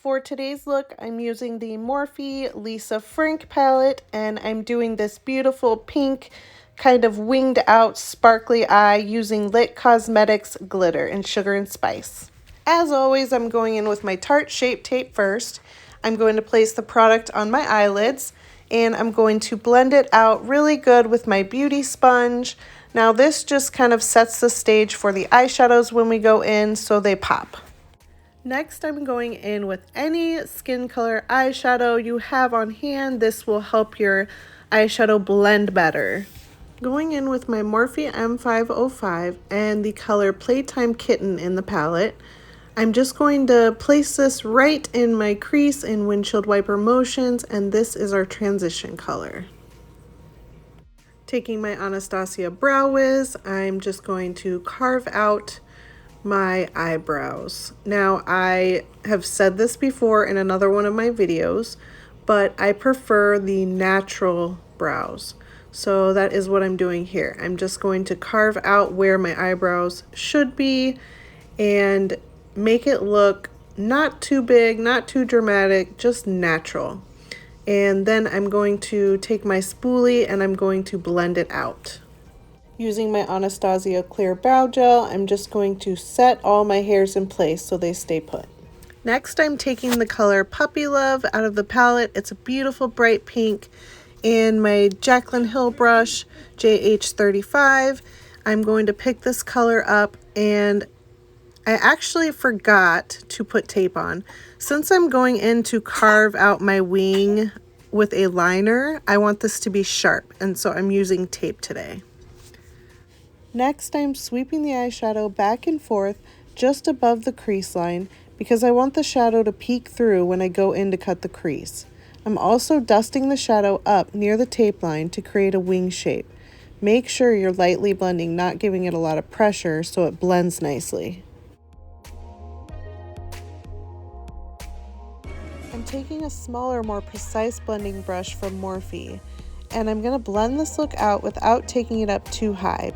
For today's look, I'm using the Morphe Lisa Frank palette, and I'm doing this beautiful pink, kind of winged out sparkly eye using Lit Cosmetics glitter in Sugar and Spice. As always, I'm going in with my Tarte Shape Tape first. I'm going to place the product on my eyelids, and I'm going to blend it out really good with my beauty sponge. Now this just kind of sets the stage for the eyeshadows when we go in so they pop. Next, I'm going in with any skin color eyeshadow you have on hand. This will help your eyeshadow blend better. Going in with my Morphe M505 and the color Playtime Kitten in the palette. I'm just going to place this right in my crease in windshield wiper motions, and this is our transition color. Taking my Anastasia Brow Wiz, I'm just going to carve out my eyebrows. Now, I have said this before in another one of my videos, but I prefer the natural brows. So that is what I'm doing here. I'm just going to carve out where my eyebrows should be and make it look not too big, not too dramatic, just natural. And then I'm going to take my spoolie and I'm going to blend it out. Using my Anastasia Clear Brow Gel, I'm just going to set all my hairs in place so they stay put. Next, I'm taking the color Puppy Love out of the palette. It's a beautiful bright pink. And my Jaclyn Hill brush, JH35. I'm going to pick this color up, and I actually forgot to put tape on. Since I'm going in to carve out my wing with a liner, I want this to be sharp, and so I'm using tape today. Next, I'm sweeping the eyeshadow back and forth just above the crease line because I want the shadow to peek through when I go in to cut the crease. I'm also dusting the shadow up near the tape line to create a wing shape. Make sure you're lightly blending, not giving it a lot of pressure so it blends nicely. I'm taking a smaller, more precise blending brush from Morphe, and I'm going to blend this look out without taking it up too high.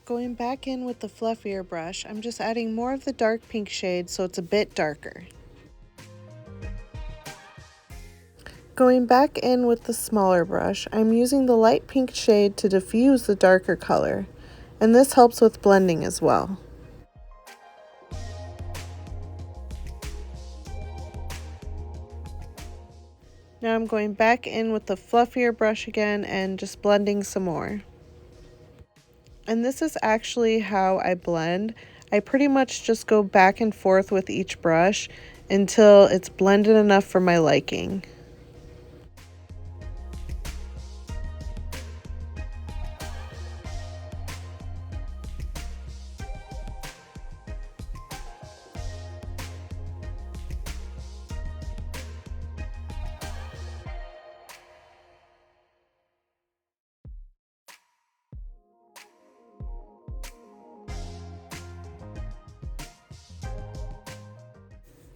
Going back in with the fluffier brush, I'm just adding more of the dark pink shade so it's a bit darker. Going back in with the smaller brush, I'm using the light pink shade to diffuse the darker color, and this helps with blending as well. Now I'm going back in with the fluffier brush again and just blending some more. And this is actually how I blend. I pretty much just go back and forth with each brush until it's blended enough for my liking.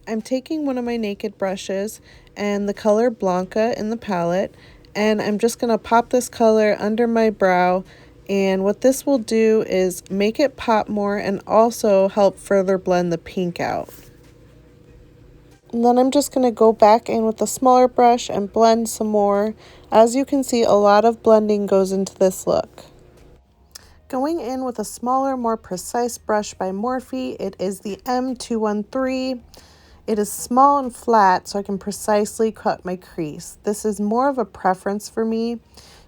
I'm taking one of my naked brushes and the color Blanca in the palette, and I'm just going to pop this color under my brow, and what this will do is make it pop more and also help further blend the pink out. And then I'm just going to go back in with a smaller brush and blend some more. As you can see, a lot of blending goes into this look. Going in with a smaller, more precise brush by Morphe, it is the M213. It is small and flat, so I can precisely cut my crease. This is more of a preference for me.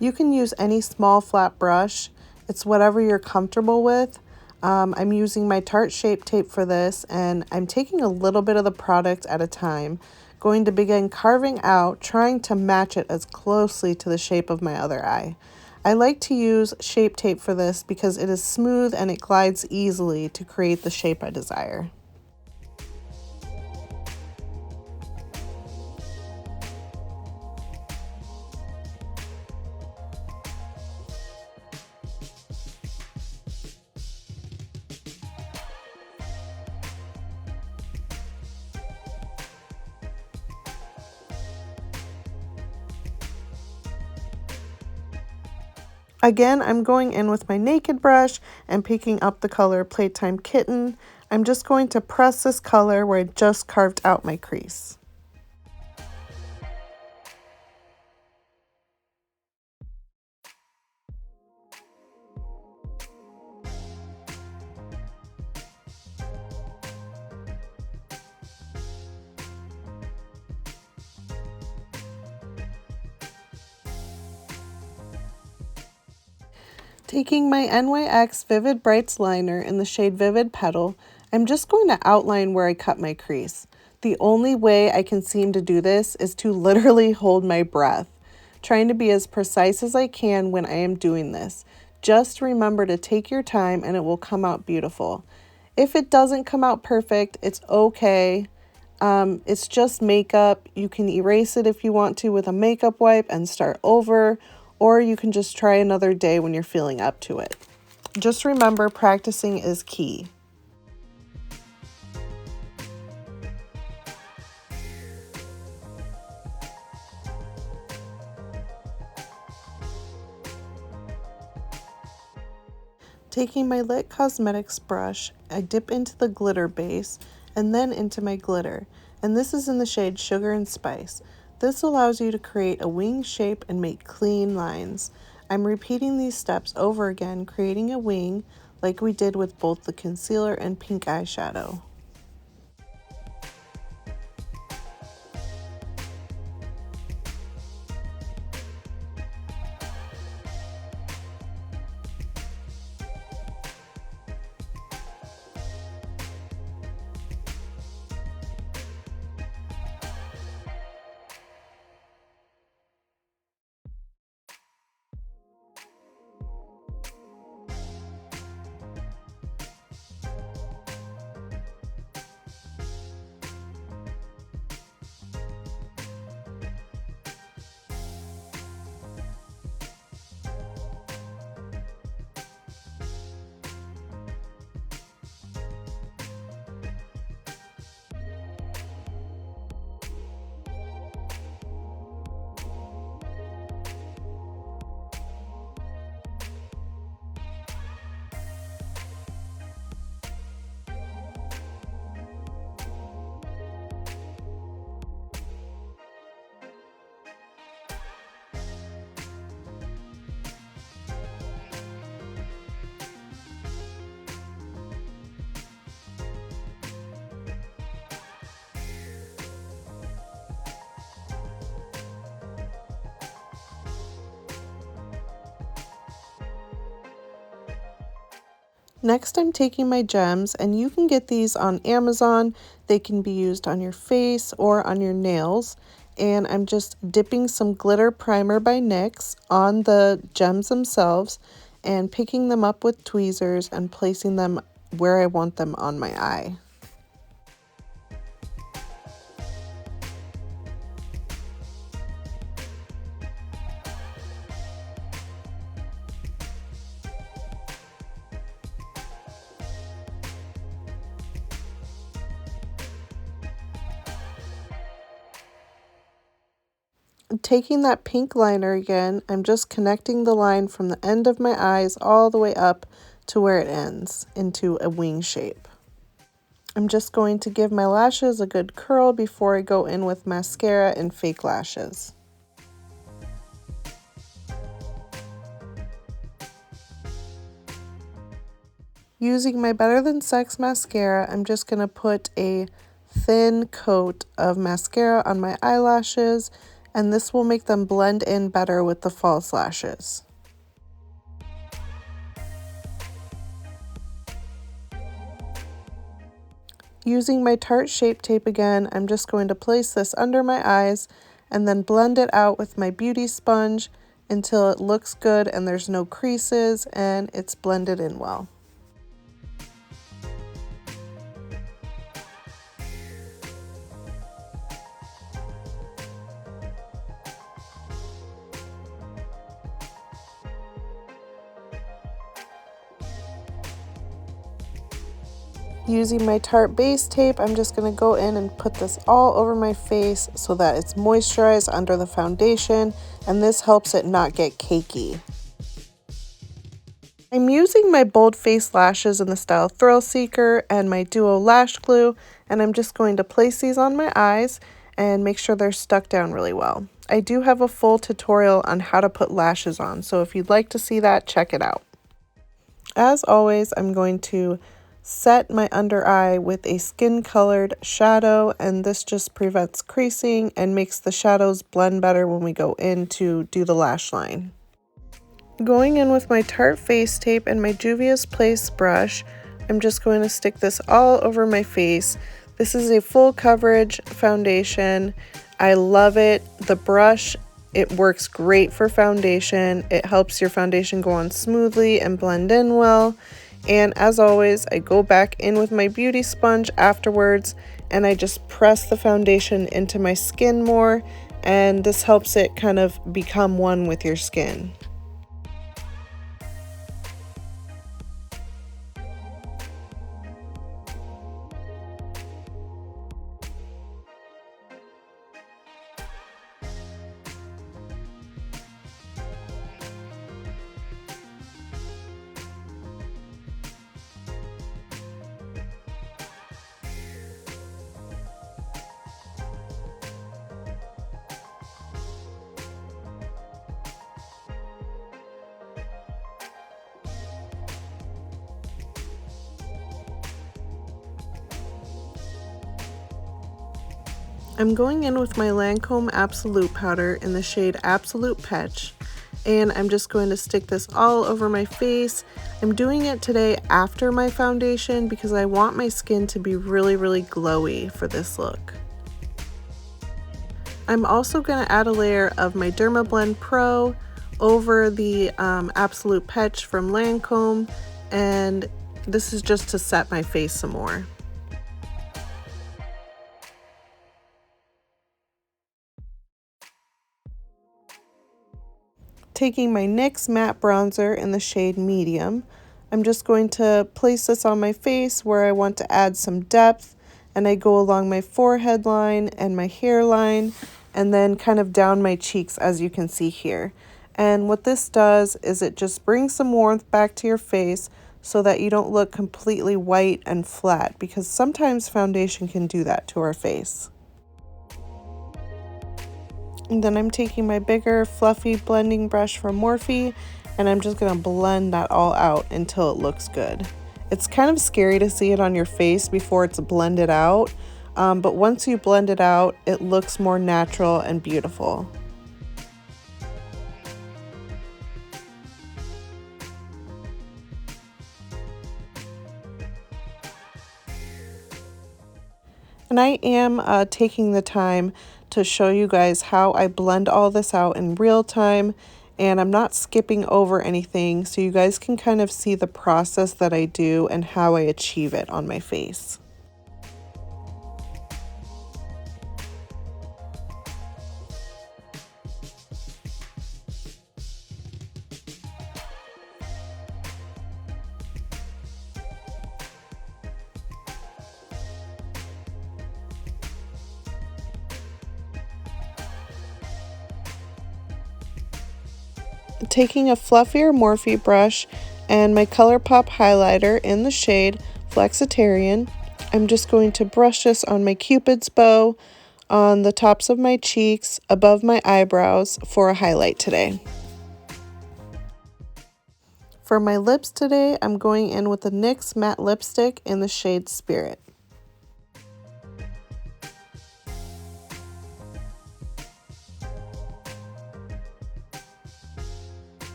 You can use any small flat brush. It's whatever you're comfortable with. I'm using my Tarte Shape Tape for this, and I'm taking a little bit of the product at a time. Going to begin carving out, trying to match it as closely to the shape of my other eye. I like to use Shape Tape for this because it is smooth and it glides easily to create the shape I desire. Again, I'm going in with my naked brush and picking up the color Playtime Kitten. I'm just going to press this color where I just carved out my crease. Taking my NYX Vivid Brights liner in the shade Vivid Petal, I'm just going to outline where I cut my crease. The only way I can seem to do this is to literally hold my breath, trying to be as precise as I can when I am doing this. Just remember to take your time and it will come out beautiful. If it doesn't come out perfect, it's okay. It's just makeup. You can erase it if you want to with a makeup wipe and start over, or you can just try another day when you're feeling up to it. Just remember, practicing is key. Taking my Lit Cosmetics brush, I dip into the glitter base and then into my glitter, and this is in the shade Sugar and Spice. This allows you to create a wing shape and make clean lines. I'm repeating these steps over again, creating a wing like we did with both the concealer and pink eyeshadow. Next, I'm taking my gems, and you can get these on Amazon. They can be used on your face or on your nails. And I'm just dipping some glitter primer by NYX on the gems themselves and picking them up with tweezers and placing them where I want them on my eye. Taking that pink liner again, I'm just connecting the line from the end of my eyes all the way up to where it ends into a wing shape. I'm just going to give my lashes a good curl before I go in with mascara and fake lashes. Using my Better Than Sex mascara, I'm just going to put a thin coat of mascara on my eyelashes, and this will make them blend in better with the false lashes. Using my Tarte Shape Tape again, I'm just going to place this under my eyes and then blend it out with my beauty sponge until it looks good and there's no creases and it's blended in well. Using my Tarte base tape, I'm just going to go in and put this all over my face so that it's moisturized under the foundation, and this helps it not get cakey. I'm using my bold face lashes in the style Thrillseeker and my Duo lash glue, and I'm just going to place these on my eyes and make sure they're stuck down really well. I do have a full tutorial on how to put lashes on, so if you'd like to see that, check it out. As always, I'm going to set my under eye with a skin colored shadow, and this just prevents creasing and makes the shadows blend better when we go in to do the lash line. Going in with my Tarte face tape and my Juvia's Place brush, I'm just going to stick this all over my face. This is a full coverage foundation. I love it. The brush, it works great for foundation. It helps your foundation go on smoothly and blend in well. And as always, I go back in with my beauty sponge afterwards and I just press the foundation into my skin more, and this helps it kind of become one with your skin. I'm going in with my Lancome Absolute Powder in the shade Absolute Peche, and I'm just going to stick this all over my face. I'm doing it today after my foundation because I want my skin to be really glowy for this look. I'm also going to add a layer of my DermaBlend Pro over the Absolute Peche from Lancome, and this is just to set my face some more. Taking my NYX matte bronzer in the shade Medium, I'm just going to place this on my face where I want to add some depth, and I go along my forehead line and my hairline and then kind of down my cheeks, as you can see here. And what this does is it just brings some warmth back to your face so that you don't look completely white and flat, because sometimes foundation can do that to our face. And then I'm taking my bigger fluffy blending brush from Morphe, and I'm just gonna blend that all out until it looks good. It's kind of scary to see it on your face before it's blended out, but once you blend it out, it looks more natural and beautiful. And I am taking the time to show you guys how I blend all this out in real time, and I'm not skipping over anything, so you guys can kind of see the process that I do and how I achieve it on my face. Taking a fluffier Morphe brush and my ColourPop highlighter in the shade Flexitarian, I'm just going to brush this on my Cupid's bow, on the tops of my cheeks, above my eyebrows for a highlight today. For my lips today, I'm going in with the NYX matte lipstick in the shade Spirit.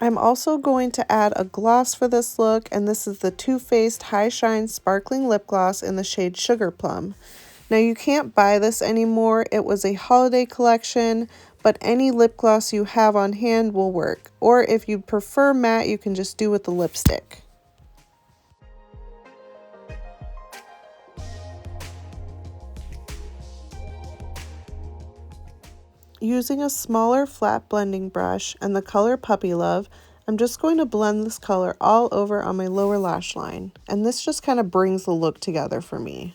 I'm also going to add a gloss for this look, and this is the Too Faced High Shine Sparkling Lip Gloss in the shade Sugar Plum. Now you can't buy this anymore, it was a holiday collection, but any lip gloss you have on hand will work. Or if you prefer matte, you can just do with the lipstick. Using a smaller flat blending brush and the color Puppy Love, I'm just going to blend this color all over on my lower lash line, and this just kind of brings the look together for me.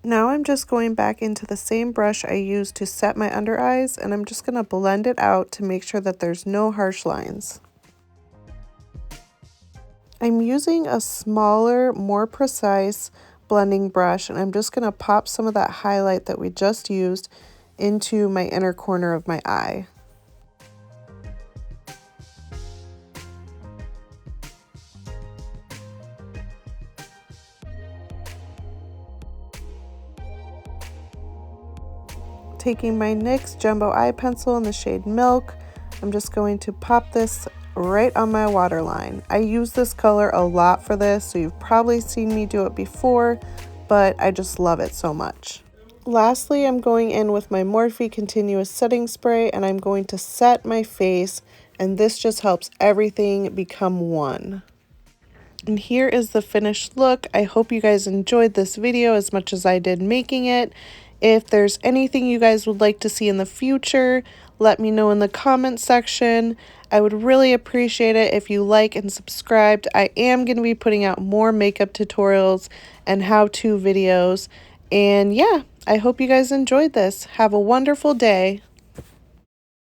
Now I'm just going back into the same brush I used to set my under eyes, and I'm just going to blend it out to make sure that there's no harsh lines. I'm using a smaller, more precise blending brush, and I'm just going to pop some of that highlight that we just used into my inner corner of my eye. Taking my NYX Jumbo Eye Pencil in the shade Milk, I'm just going to pop this right on my waterline. I use this color a lot for this, so you've probably seen me do it before, but I just love it so much. Lastly, I'm going in with my Morphe Continuous Setting Spray, and I'm going to set my face, and this just helps everything become one. And here is the finished look. I hope you guys enjoyed this video as much as I did making it. If there's anything you guys would like to see in the future, let me know in the comment section. I would really appreciate it if you like and subscribed. I am going to be putting out more makeup tutorials and how-to videos. And yeah, I hope you guys enjoyed this. Have a wonderful day.